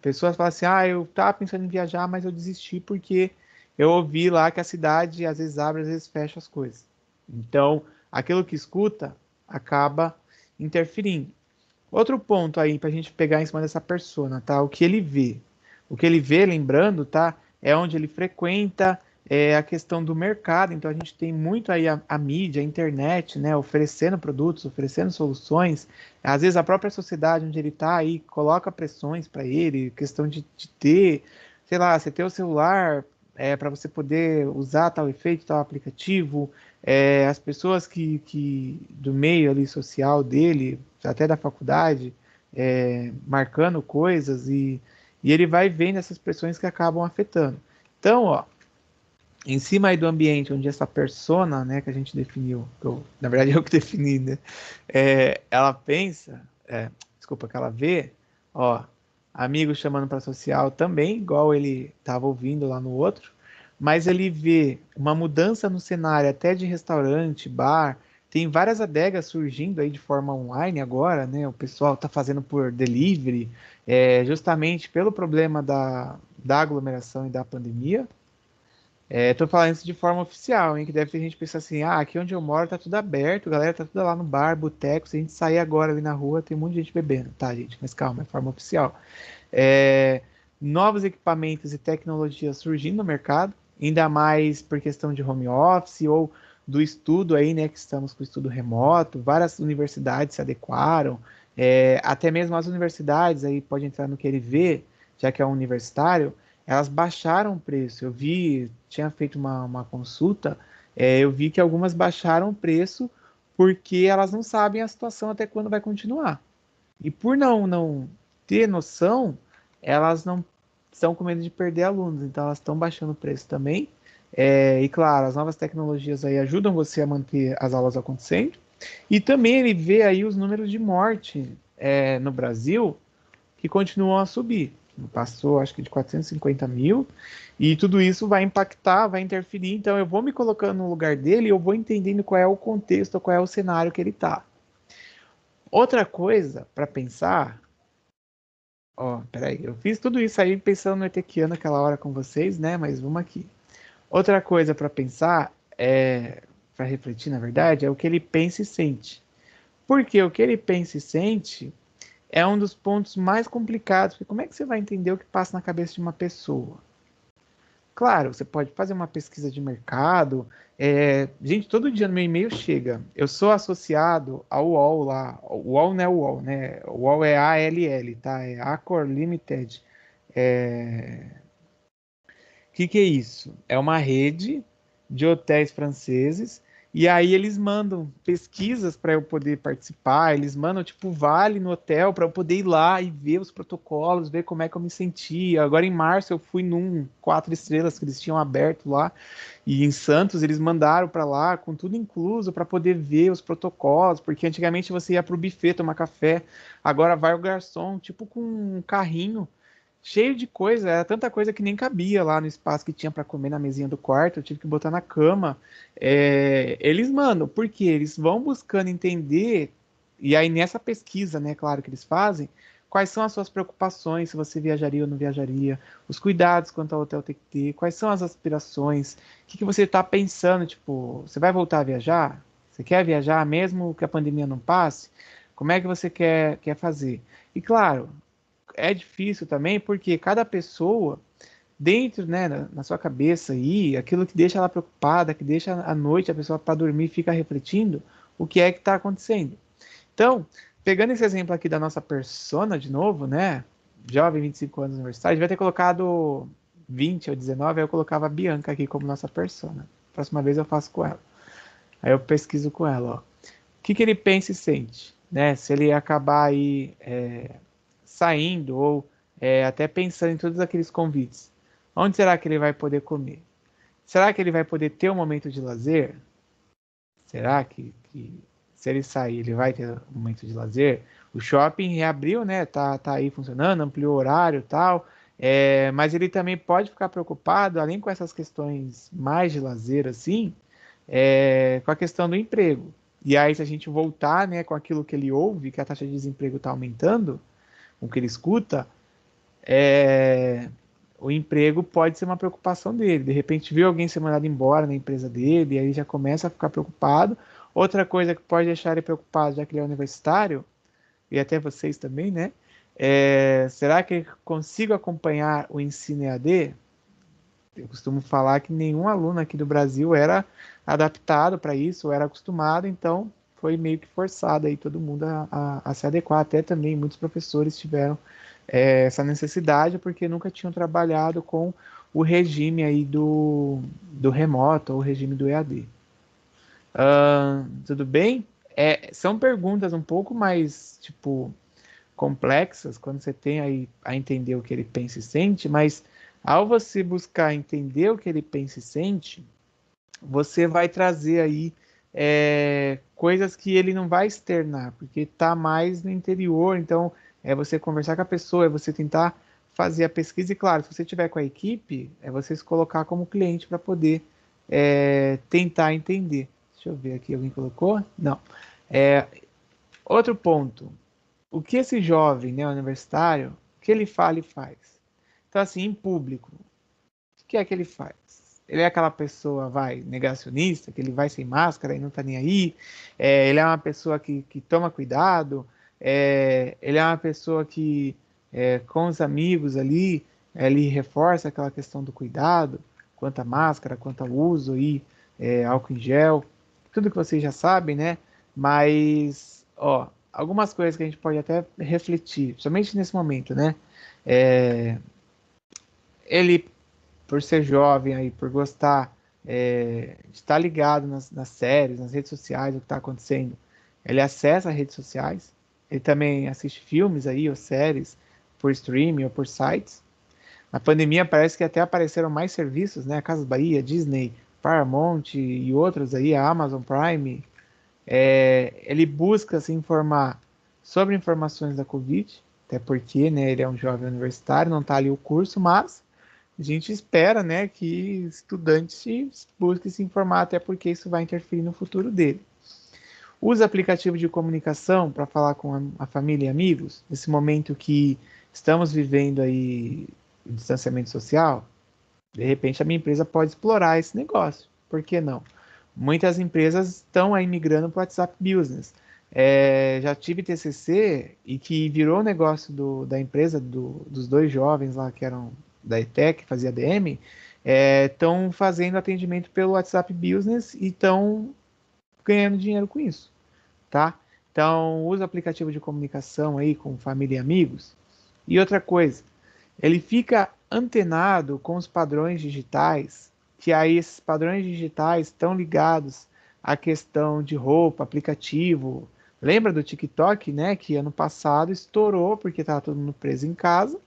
pessoas falar assim, eu tava pensando em viajar, mas eu desisti porque eu ouvi lá que a cidade às vezes abre, às vezes fecha as coisas. Então, aquilo que escuta acaba interferindo. Outro ponto aí para a gente pegar em cima dessa persona, tá? O que ele vê. O que ele vê, lembrando, tá? É onde ele frequenta, a questão do mercado. Então a gente tem muito aí a mídia, a internet, né? Oferecendo produtos, oferecendo soluções. Às vezes a própria sociedade onde ele está aí coloca pressões para ele, questão de ter, sei lá, você ter o celular para você poder usar tal efeito, tal aplicativo. As pessoas que do meio ali social dele, até da faculdade, marcando coisas e ele vai vendo essas pressões que acabam afetando. Então, ó, em cima aí do ambiente onde essa persona, né, que a gente definiu, na verdade eu que defini, né, ela pensa, desculpa, que ela vê, ó, amigos chamando para social também, igual ele estava ouvindo lá no outro, mas ele vê uma mudança no cenário até de restaurante, bar, tem várias adegas surgindo aí de forma online agora, né? O pessoal está fazendo por delivery, justamente pelo problema da aglomeração e da pandemia. Estou falando isso de forma oficial, hein? Que deve ter gente pensando assim, aqui onde eu moro tá tudo aberto, a galera tá tudo lá no bar, boteco, se a gente sair agora ali na rua, tem um monte de gente bebendo, tá, gente? Mas calma, é forma oficial. Novos equipamentos e tecnologias surgindo no mercado, ainda mais por questão de home office ou do estudo aí, né, que estamos com o estudo remoto, várias universidades se adequaram, até mesmo as universidades aí pode entrar no que ele vê, já que é um universitário, elas baixaram o preço. Eu vi, tinha feito uma consulta, eu vi que algumas baixaram o preço porque elas não sabem a situação até quando vai continuar. E por não ter noção, elas não estão com medo de perder alunos, então elas estão baixando o preço também. E claro, as novas tecnologias aí ajudam você a manter as aulas acontecendo. E também ele vê aí os números de morte no Brasil que continuam a subir. Passou, acho que de 450 mil, e tudo isso vai impactar, vai interferir. Então eu vou me colocando no lugar dele e eu vou entendendo qual é o contexto, qual é o cenário que ele está. Outra coisa para pensar, peraí, eu fiz tudo isso aí pensando no Etequiano aquela hora com vocês, né? Mas vamos aqui. Outra coisa para pensar, para refletir, na verdade, é o que ele pensa e sente. Porque o que ele pensa e sente é um dos pontos mais complicados, porque como é que você vai entender o que passa na cabeça de uma pessoa? Claro, você pode fazer uma pesquisa de mercado. Gente, todo dia no meu e-mail chega. Eu sou associado ao UOL lá. O UOL não é o UOL, né? O UOL é ALL, tá? É Accor Limited. Que é isso? É uma rede de hotéis franceses e aí eles mandam pesquisas para eu poder participar, eles mandam tipo vale no hotel para eu poder ir lá e ver os protocolos, ver como é que eu me sentia. Agora em março eu fui num 4 estrelas que eles tinham aberto lá e em Santos eles mandaram para lá com tudo incluso para poder ver os protocolos, porque antigamente você ia para o buffet tomar café, agora vai o garçom tipo com um carrinho cheio de coisa, era tanta coisa que nem cabia lá no espaço que tinha para comer na mesinha do quarto, eu tive que botar na cama. Eles mandam, porque eles vão buscando entender, e aí nessa pesquisa, né, claro que eles fazem, quais são as suas preocupações, se você viajaria ou não viajaria, os cuidados quanto ao hotel tem que ter, quais são as aspirações, o que você está pensando, tipo, você vai voltar a viajar? Você quer viajar mesmo que a pandemia não passe? Como é que você quer fazer? E claro, é difícil também porque cada pessoa dentro, né, na sua cabeça aí, aquilo que deixa ela preocupada, que deixa à noite a pessoa para dormir fica refletindo o que é que está acontecendo. Então, pegando esse exemplo aqui da nossa persona de novo, né? Jovem, 25 anos universitário, devia ter colocado 20 ou 19, aí eu colocava a Bianca aqui como nossa persona. Próxima vez eu faço com ela. Aí eu pesquiso com ela, ó. O que ele pensa e sente, né? Se ele acabar aí saindo ou até pensando em todos aqueles convites. Onde será que ele vai poder comer? Será que ele vai poder ter um momento de lazer? Será que se ele sair, ele vai ter um momento de lazer? O shopping reabriu, né? Tá aí funcionando, ampliou o horário e tal. Mas ele também pode ficar preocupado, além com essas questões mais de lazer, assim, com a questão do emprego. E aí, se a gente voltar, né, com aquilo que ele ouve, que a taxa de desemprego está aumentando, com o que ele escuta, o emprego pode ser uma preocupação dele. De repente, viu alguém ser mandado embora na empresa dele, e aí já começa a ficar preocupado. Outra coisa que pode deixar ele preocupado, já que ele é universitário, e até vocês também, né? Será que eu consigo acompanhar o ensino EAD? Eu costumo falar que nenhum aluno aqui do Brasil era adaptado para isso, ou era acostumado, então foi meio que forçado aí todo mundo a se adequar. Até também muitos professores tiveram essa necessidade porque nunca tinham trabalhado com o regime aí do remoto, ou o regime do EAD. Tudo bem? São perguntas um pouco mais, tipo, complexas, quando você tem aí a entender o que ele pensa e sente, mas ao você buscar entender o que ele pensa e sente, você vai trazer aí coisas que ele não vai externar, porque está mais no interior, então é você conversar com a pessoa, é você tentar fazer a pesquisa, e claro, se você tiver com a equipe, é você se colocar como cliente para poder tentar entender. Deixa eu ver aqui, alguém colocou? Não. Outro ponto, o que esse jovem, né, universitário, o que ele fala e faz? Então, assim, em público, o que é que ele faz? Ele é aquela pessoa, negacionista, que ele vai sem máscara e não tá nem aí. Ele é uma pessoa que toma cuidado. Ele é uma pessoa que, com os amigos ali, ele reforça aquela questão do cuidado, quanto à máscara, quanto ao uso aí, álcool em gel, tudo que vocês já sabem, né? Mas, ó, algumas coisas que a gente pode até refletir, somente nesse momento, né? Ele, por ser jovem aí, por gostar de estar ligado nas séries, nas redes sociais, o que está acontecendo, ele acessa as redes sociais, ele também assiste filmes aí, ou séries, por streaming ou por sites. Na pandemia parece que até apareceram mais serviços, né? Casas Bahia, Disney, Paramount e outros aí, a Amazon Prime. Ele busca se informar sobre informações da Covid, até porque, né, ele é um jovem universitário, não está ali o curso, mas a gente espera, né, que estudantes busquem se informar, até porque isso vai interferir no futuro dele. Usa aplicativo de comunicação para falar com a família e amigos, nesse momento que estamos vivendo aí o distanciamento social. De repente a minha empresa pode explorar esse negócio, por que não? Muitas empresas estão aí migrando para o WhatsApp Business. Já tive TCC e que virou negócio da empresa, dos dois jovens lá que eram da ETEC, fazia DM, estão fazendo atendimento pelo WhatsApp Business e estão ganhando dinheiro com isso, tá? Então, usa aplicativo de comunicação aí com família e amigos. E outra coisa, ele fica antenado com os padrões digitais, que aí esses padrões digitais estão ligados à questão de roupa, aplicativo. Lembra do TikTok, né? Que ano passado estourou porque estava todo mundo preso em casa.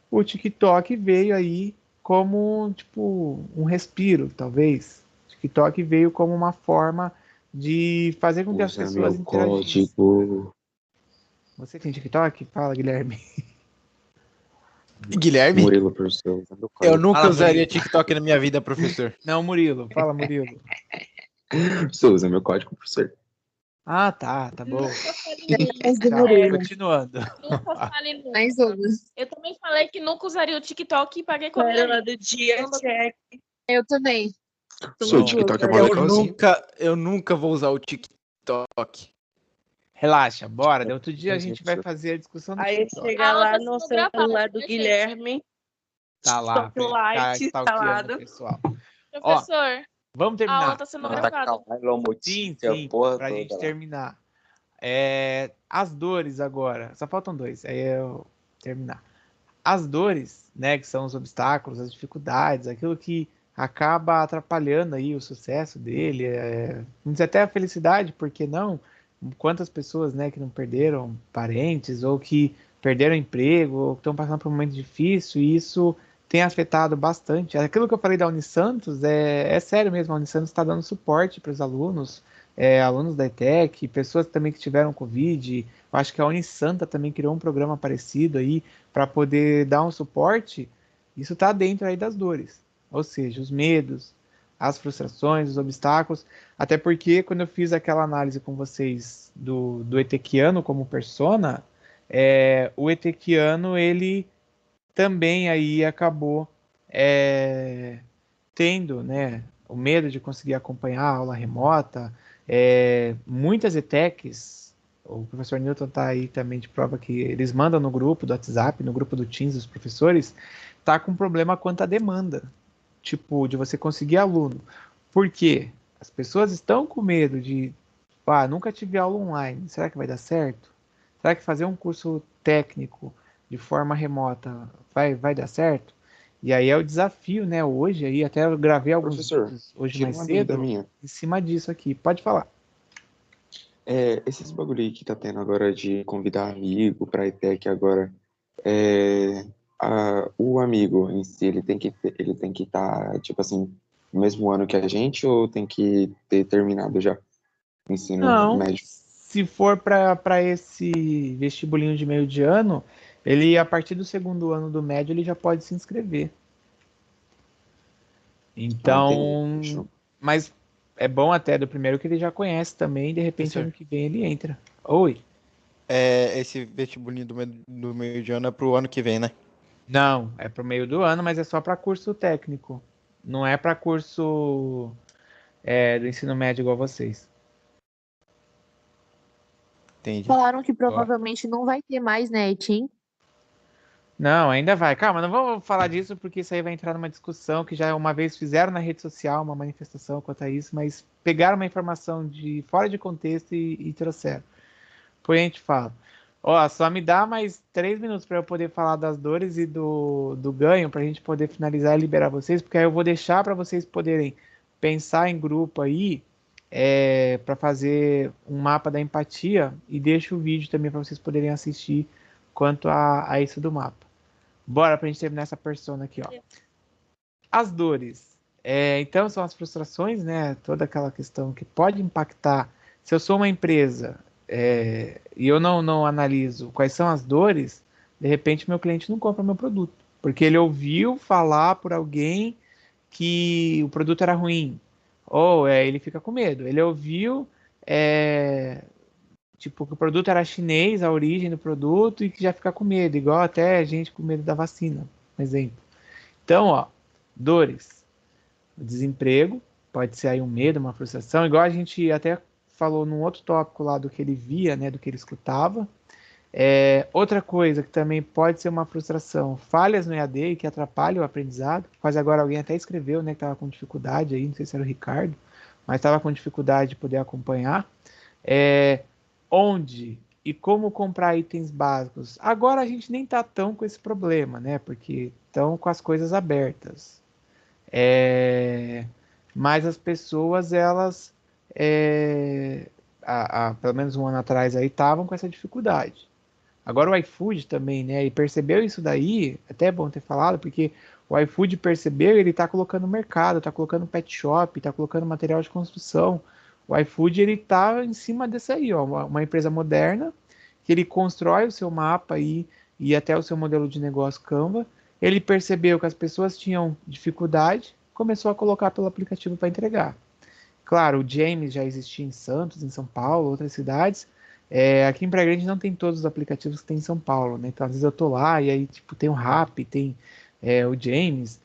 O TikTok veio aí como, tipo, um respiro, talvez. O TikTok veio como uma forma de fazer com que as pessoas interagissem. Código. Você tem TikTok? Fala, Guilherme. Guilherme? Murilo, professor. Eu nunca Fala, usaria Murilo. TikTok na minha vida, professor. Não, Murilo. Fala, Murilo. Você usa meu código, professor. Ah, tá bom. Mas do Tá, Murilo. continuando. Nunca fale nunca. Mais umas. Eu também falei que nunca usaria o TikTok e paguei com a minha Pérola amiga. do dia, check. Eu também. Seu TikTok é mó Eu legalzinho. nunca vou usar o TikTok. Relaxa, bora. De outro dia a gente vai fazer a discussão do Aí TikTok. chega A lá outra no sendo gravada, celular do né, Guilherme, Tá lá, Stop light stalkeando instalado. o pessoal. Professor, Vamos a aula terminar. tá sendo Não, tá gravada. calma, Sim, a porra pra toda gente lá. terminar. As dores agora, só faltam dois, aí eu terminar. As dores, né, que são os obstáculos, as dificuldades, aquilo que acaba atrapalhando aí o sucesso dele, vamos dizer até a felicidade, por que não? Quantas pessoas, né, que não perderam parentes, ou que perderam emprego, ou que estão passando por um momento difícil, e isso tem afetado bastante. Aquilo que eu falei da Unisantos é sério mesmo, a Unisantos está dando suporte para os alunos, alunos da ETEC, pessoas também que tiveram Covid. Eu acho que a Unisanta também criou um programa parecido aí para poder dar um suporte. Isso está dentro aí das dores, ou seja, os medos, as frustrações, os obstáculos. Até porque quando eu fiz aquela análise com vocês do etequiano como persona, o etequiano ele também aí acabou tendo, né, o medo de conseguir acompanhar a aula remota. Muitas ETECs, o professor Newton está aí também de prova que eles mandam no grupo do WhatsApp, no grupo do Teams dos professores, tá com problema quanto à demanda, tipo, de você conseguir aluno. Por quê? As pessoas estão com medo de, nunca tive aula online, será que vai dar certo? Será que fazer um curso técnico de forma remota vai dar certo? E aí é o desafio, né? Hoje aí, até eu gravei alguns Professor, vídeos hoje tira mais uma dúvida cedo minha. em cima disso aqui. Pode falar. Esses bagulho aí que tá tendo agora de convidar amigo pra ETEC agora, o amigo em si, ele tem que estar, tipo assim, no mesmo ano que a gente ou tem que ter terminado já o ensino Não, médio? se for para esse vestibulinho de meio de ano, ele, a partir do segundo ano do médio, ele já pode se inscrever. Ah, entendi. Então, Fechou. mas é bom até do primeiro que ele já conhece também, de repente Professor, ano que vem ele entra. Oi. esse vestibulinho do meio de ano é pro ano que vem, né? Não, é pro meio do ano, mas é só para curso técnico. Não é para curso do ensino médio igual vocês. Entendi. Falaram que Ó. provavelmente não vai ter mais, né, Etim? Não, ainda vai. Calma, não vou falar disso porque isso aí vai entrar numa discussão que já uma vez fizeram na rede social uma manifestação quanto a isso, mas pegaram uma informação de fora de contexto e trouxeram. Depois a gente fala. Ó, só me dá mais 3 minutos para eu poder falar das dores e do ganho, para a gente poder finalizar e liberar vocês, porque aí eu vou deixar para vocês poderem pensar em grupo aí, para fazer um mapa da empatia, e deixo o vídeo também para vocês poderem assistir quanto a isso do mapa. Bora pra gente terminar essa persona aqui, ó. As dores. Então são as frustrações, né? Toda aquela questão que pode impactar. Se eu sou uma empresa e eu não analiso quais são as dores, de repente meu cliente não compra meu produto. Porque ele ouviu falar por alguém que o produto era ruim. Ou ele fica com medo. Ele ouviu tipo, que o produto era chinês, a origem do produto, e que já fica com medo, igual até a gente com medo da vacina, um exemplo. Então, ó, dores, o desemprego, pode ser aí um medo, uma frustração, igual a gente até falou num outro tópico lá do que ele via, né, do que ele escutava. Outra coisa que também pode ser uma frustração, falhas no EAD que atrapalham o aprendizado. Quase agora alguém até escreveu, né, que estava com dificuldade aí, não sei se era o Ricardo, mas estava com dificuldade de poder acompanhar. Onde e como comprar itens básicos. Agora a gente nem tá tão com esse problema, né? Porque estão com as coisas abertas. Mas as pessoas, elas, pelo menos um ano atrás aí, estavam com essa dificuldade. Agora o iFood também, né? E percebeu isso daí, até é bom ter falado, porque o iFood percebeu, ele tá colocando mercado, tá colocando pet shop, tá colocando material de construção. O iFood, ele tá em cima dessa aí, ó, uma empresa moderna, que ele constrói o seu mapa aí, e até o seu modelo de negócio Canva. Ele percebeu que as pessoas tinham dificuldade, começou a colocar pelo aplicativo para entregar. Claro, o James já existia em Santos, em São Paulo, outras cidades. Aqui em Praia Grande não tem todos os aplicativos que tem em São Paulo, né? Então, às vezes eu tô lá e aí, tipo, tem o Rappi, tem o James.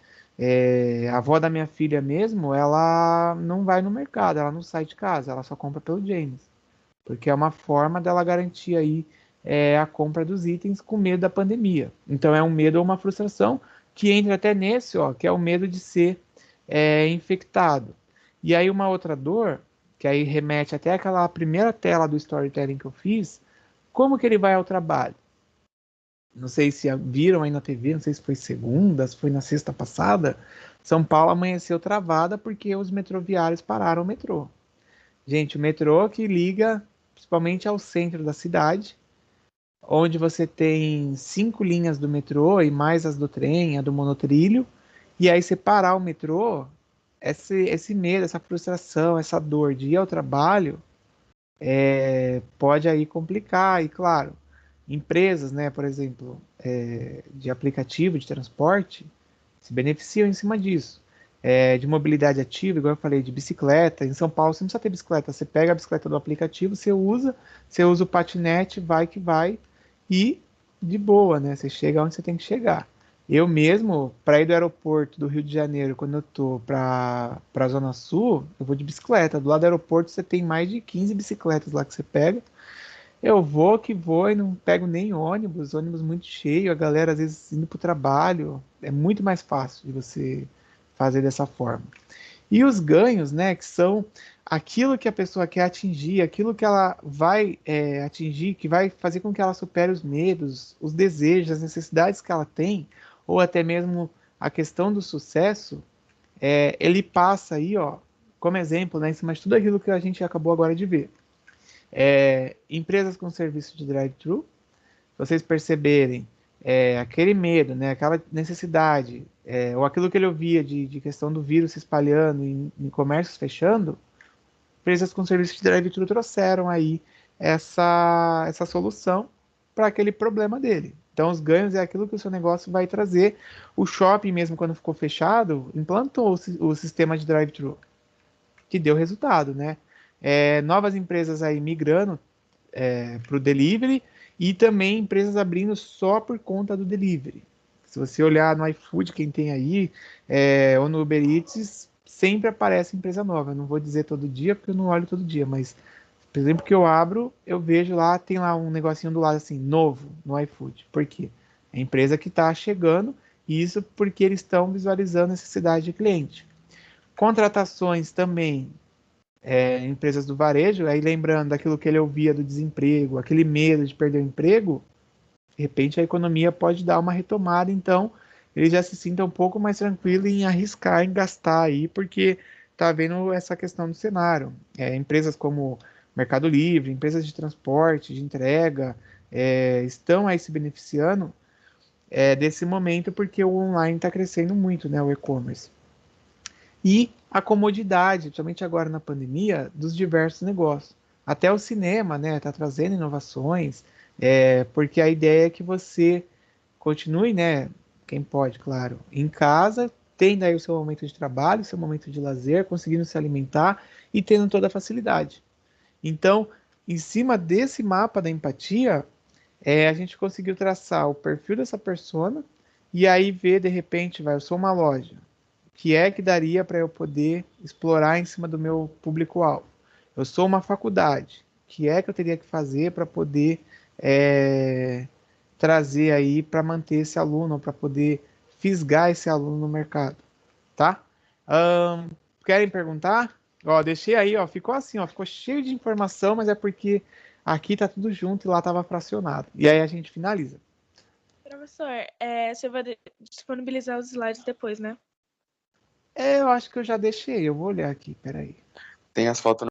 A avó da minha filha mesmo, ela não vai no mercado, ela não sai de casa, ela só compra pelo James. Porque é uma forma dela garantir aí a compra dos itens com medo da pandemia. Então, é um medo ou uma frustração que entra até nesse, ó, que é o medo de ser infectado. E aí uma outra dor, que aí remete até aquela primeira tela do storytelling que eu fiz, Como que ele vai ao trabalho? Não sei se viram aí na TV, não sei se foi segunda, se foi na sexta passada, São Paulo amanheceu travada porque os metroviários pararam o metrô. Gente, o metrô que liga principalmente ao centro da cidade, onde você tem 5 linhas do metrô e mais as do trem, a do monotrilho, e aí você parar o metrô, esse medo, essa frustração, essa dor de ir ao trabalho, pode aí complicar, e claro, empresas, né, por exemplo, de aplicativo de transporte, se beneficiam em cima disso. De mobilidade ativa, igual eu falei, de bicicleta. Em São Paulo você não precisa ter bicicleta, você pega a bicicleta do aplicativo, você usa o patinete, vai que vai, e de boa, né? Você chega onde você tem que chegar. Eu mesmo, para ir do aeroporto do Rio de Janeiro, quando eu tô para a Zona Sul, eu vou de bicicleta. Do lado do aeroporto você tem mais de 15 bicicletas lá que você pega. Eu vou que vou e não pego nem ônibus muito cheio, a galera às vezes indo para o trabalho, é muito mais fácil de você fazer dessa forma. E os ganhos, né, que são aquilo que a pessoa quer atingir, aquilo que ela vai atingir, que vai fazer com que ela supere os medos, os desejos, as necessidades que ela tem, ou até mesmo a questão do sucesso, ele passa aí, ó, como exemplo, né, em cima de tudo aquilo que a gente acabou agora de ver. Empresas com serviço de drive-thru, vocês perceberem aquele medo, né, aquela necessidade, ou aquilo que ele ouvia de questão do vírus se espalhando em comércios fechando, empresas com serviço de drive-thru trouxeram aí essa solução para aquele problema dele. Então, os ganhos é aquilo que o seu negócio vai trazer. O shopping, mesmo quando ficou fechado, implantou o sistema de drive-thru, que deu resultado, né? Novas empresas aí migrando para o delivery e também empresas abrindo só por conta do delivery. Se você olhar no iFood, quem tem aí, ou no Uber Eats, sempre aparece empresa nova. Eu não vou dizer todo dia, porque eu não olho todo dia, mas, por exemplo, que eu abro, eu vejo lá, tem lá um negocinho do lado assim, novo, no iFood. Por quê? É a empresa que está chegando, e isso porque eles estão visualizando a necessidade de cliente. Contratações também, empresas do varejo, aí lembrando daquilo que ele ouvia do desemprego, aquele medo de perder o emprego, de repente a economia pode dar uma retomada, então ele já se sinta um pouco mais tranquilo em arriscar, em gastar aí, porque está vendo essa questão do cenário. Empresas como Mercado Livre, empresas de transporte, de entrega, estão aí se beneficiando desse momento, porque o online está crescendo muito, né, o e-commerce. E a comodidade, principalmente agora na pandemia, dos diversos negócios. Até o cinema, né, está trazendo inovações, porque a ideia é que você continue, né, quem pode, claro, em casa, tendo aí o seu momento de trabalho, o seu momento de lazer, conseguindo se alimentar e tendo toda a facilidade. Então, em cima desse mapa da empatia, a gente conseguiu traçar o perfil dessa persona e aí ver, de repente, eu sou uma loja, que é que daria para eu poder explorar em cima do meu público-alvo. Eu sou uma faculdade, que é que eu teria que fazer para poder trazer aí para manter esse aluno, para poder fisgar esse aluno no mercado, tá? Querem perguntar? Ó, deixei aí, ó, ficou assim, ó, ficou cheio de informação, mas é porque aqui tá tudo junto e lá tava fracionado. E aí a gente finaliza. Professor, você vai disponibilizar os slides depois, né? Eu acho que eu já deixei, eu vou olhar aqui, peraí. Tem as fotos